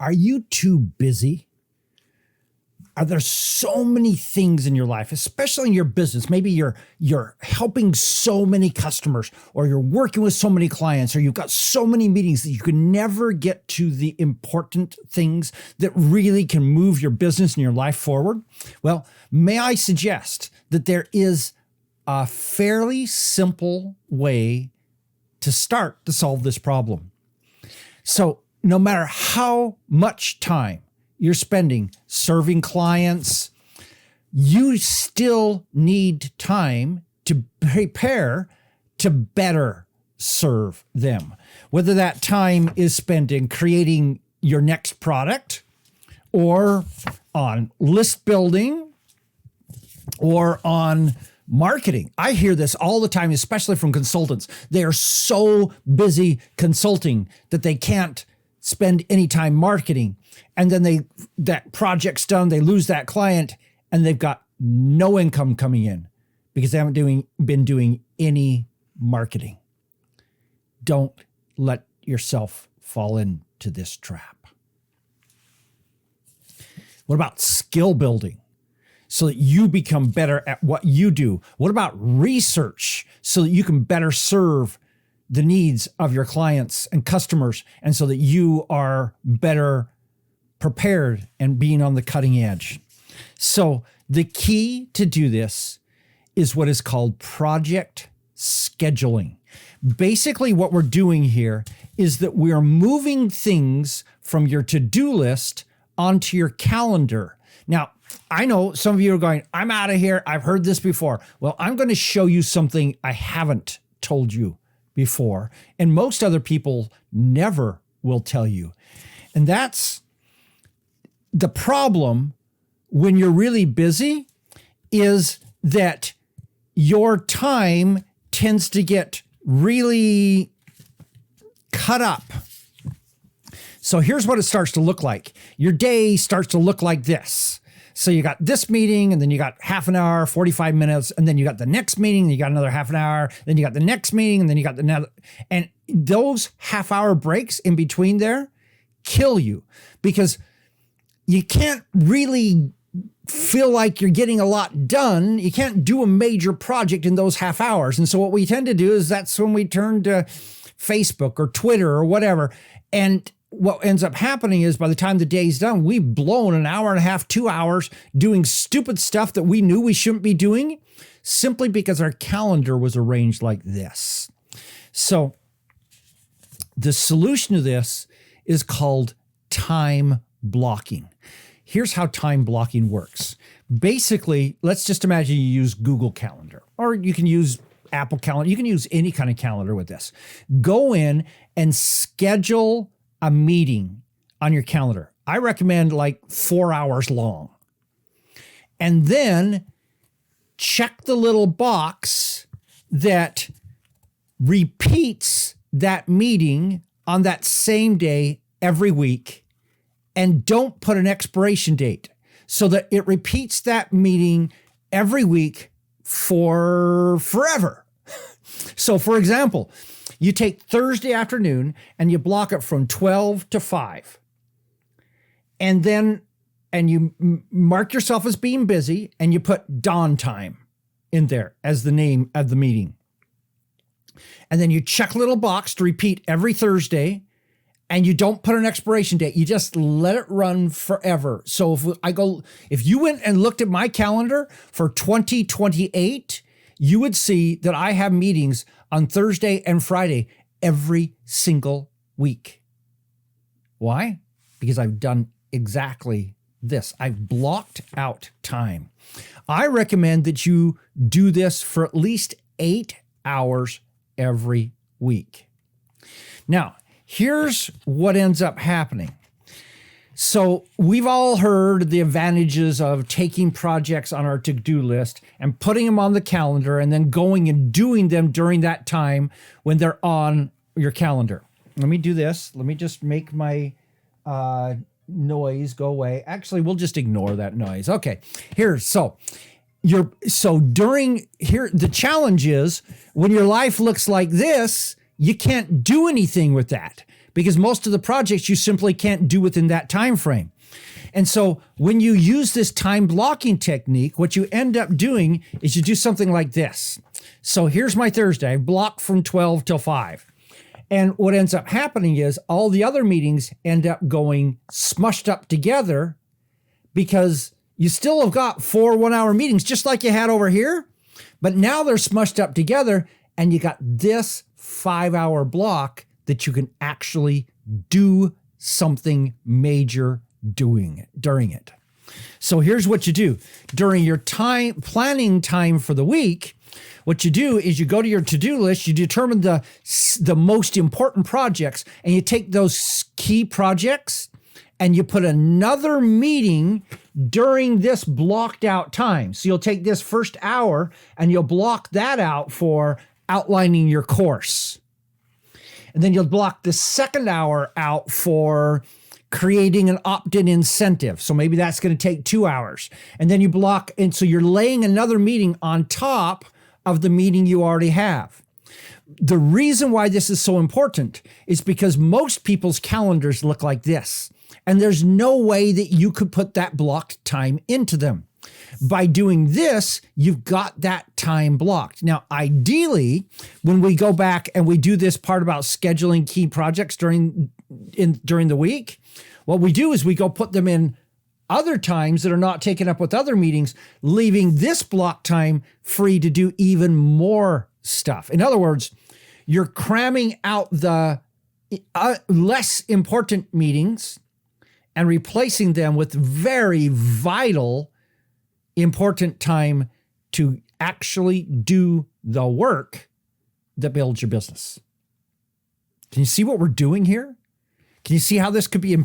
Are you too busy? Are there so many things in your life, especially in your business? Maybe you're helping so many customers, or you're working with so many clients, or you've got so many meetings that you can never get to the important things that really can move your business and your life forward. Well, may I suggest that there is a fairly simple way to start to solve this problem. So no matter how much time you're spending serving clients, you still need time to prepare to better serve them. Whether that time is spent in creating your next product, or on list building, or on marketing. I hear this all the time, especially from consultants. They are so busy consulting that they can't spend any time marketing. And then that project's done, they lose that client, and they've got no income coming in because they haven't been doing any marketing. Don't let yourself fall into this trap. What about skill building so that you become better at what you do? What about research so that you can better serve the needs of your clients and customers, and so that you are better prepared and being on the cutting edge? So the key to do this is what is called project scheduling. Basically, what we're doing here is that we're moving things from your to-do list onto your calendar. Now, I know some of you are going, I'm out of here. I've heard this before. Well, I'm going to show you something I haven't told you before, and most other people never will tell you. And that's the problem when you're really busy, is that your time tends to get really cut up. So here's what it starts to look like. Your day starts to look like this. So you got this meeting, and then you got half an hour, 45 minutes, and then you got the next meeting, and you got another half an hour, then you got the next meeting, and then you got another. And those half-hour breaks in between there kill you, because you can't really feel like you're getting a lot done. You can't do a major project in those half hours. And so what we tend to do is that's when we turn to Facebook or Twitter or whatever. And what ends up happening is by the time the day's done, we've blown an hour and a half, 2 hours doing stupid stuff that we knew we shouldn't be doing, simply because our calendar was arranged like this. So the solution to this is called time blocking. Here's how time blocking works. Basically, let's just imagine you use Google Calendar, or you can use Apple Calendar. You can use any kind of calendar with this. Go in and schedule a meeting on your calendar. I recommend like 4 hours long. And then check the little box that repeats that meeting on that same day every week, and don't put an expiration date, so that it repeats that meeting every week for forever. So for example, you take Thursday afternoon and you block it from 12 to 5. And you mark yourself as being busy, and you put dawn time in there as the name of the meeting. And then you check a little box to repeat every Thursday, and you don't put an expiration date. You just let it run forever. So if you went and looked at my calendar for 2028, you would see that I have meetings on Thursday and Friday every single week. Why? Because I've done exactly this. I've blocked out time. I recommend that you do this for at least 8 hours every week. Now, here's what ends up happening. So we've all heard the advantages of taking projects on our to-do list and putting them on the calendar, and then going and doing them during that time when they're on your calendar. Let me do this. Let me just make my noise go away. Actually, we'll just ignore that noise. Okay, the challenge is when your life looks like this, you can't do anything with that, because most of the projects you simply can't do within that time frame. And so when you use this time blocking technique, what you end up doing is you do something like this. So here's my Thursday, I block from 12 till 5. And what ends up happening is all the other meetings end up going smushed up together because you still have got 4 1-hour meetings, just like you had over here, but now they're smushed up together and you got this 5-hour block that you can actually do something major during it. So here's what you do. During your planning time for the week, what you do is you go to your to-do list, you determine the most important projects, and you take those key projects and you put another meeting during this blocked out time. So you'll take this first hour and you'll block that out for outlining your course. And then you'll block the second hour out for creating an opt-in incentive. So maybe that's going to take 2 hours. And then you block, and so you're laying another meeting on top of the meeting you already have. The reason why this is so important is because most people's calendars look like this, and there's no way that you could put that blocked time into them. By doing this, you've got that time blocked. Now, ideally, when we go back and we do this part about scheduling key projects during the week, what we do is we go put them in other times that are not taken up with other meetings, leaving this block time free to do even more stuff. In other words, you're cramming out the less important meetings and replacing them with very vital, important time to actually do the work that builds your business. Can you see what we're doing here? Can you see how this could be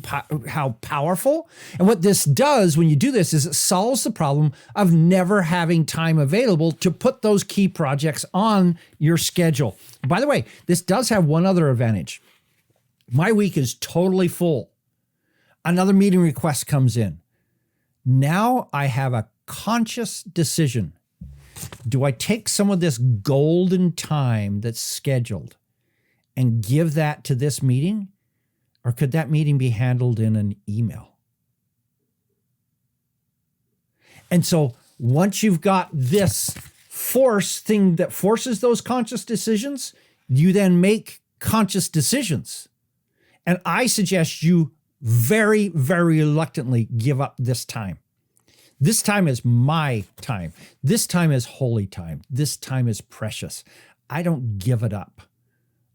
how powerful? And what this does when you do this is it solves the problem of never having time available to put those key projects on your schedule. By the way, this does have one other advantage. My week is totally full. Another meeting request comes in. Now I have a conscious decision. Do I take some of this golden time that's scheduled and give that to this meeting? Or could that meeting be handled in an email? And so once you've got this force thing that forces those conscious decisions, you then make conscious decisions. And I suggest you very, very reluctantly give up this time. This time is my time. This time is holy time. This time is precious. I don't give it up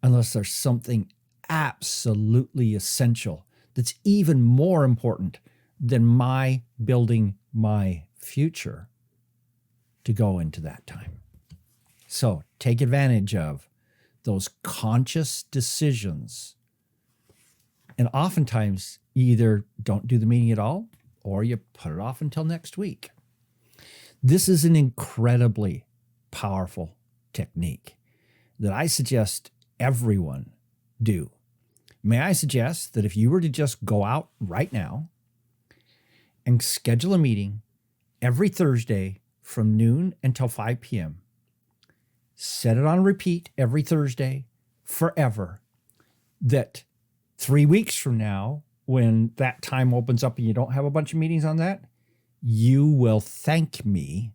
unless there's something absolutely essential that's even more important than my building my future to go into that time. So take advantage of those conscious decisions. And oftentimes you either don't do the meeting at all or you put it off until next week. This is an incredibly powerful technique that I suggest everyone do. May I suggest that if you were to just go out right now and schedule a meeting every Thursday from noon until 5 p.m., set it on repeat every Thursday forever, that 3 weeks from now, when that time opens up and you don't have a bunch of meetings on that, you will thank me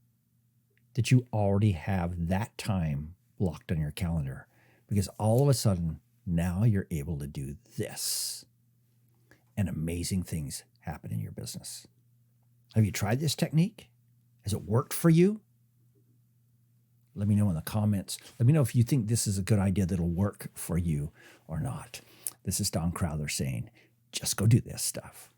that you already have that time blocked on your calendar, because all of a sudden, now you're able to do this and amazing things happen in your business. Have you tried this technique? Has it worked for you? Let me know in the comments. Let me know if you think this is a good idea that'll work for you or not. This is Don Crowther saying, just go do this stuff.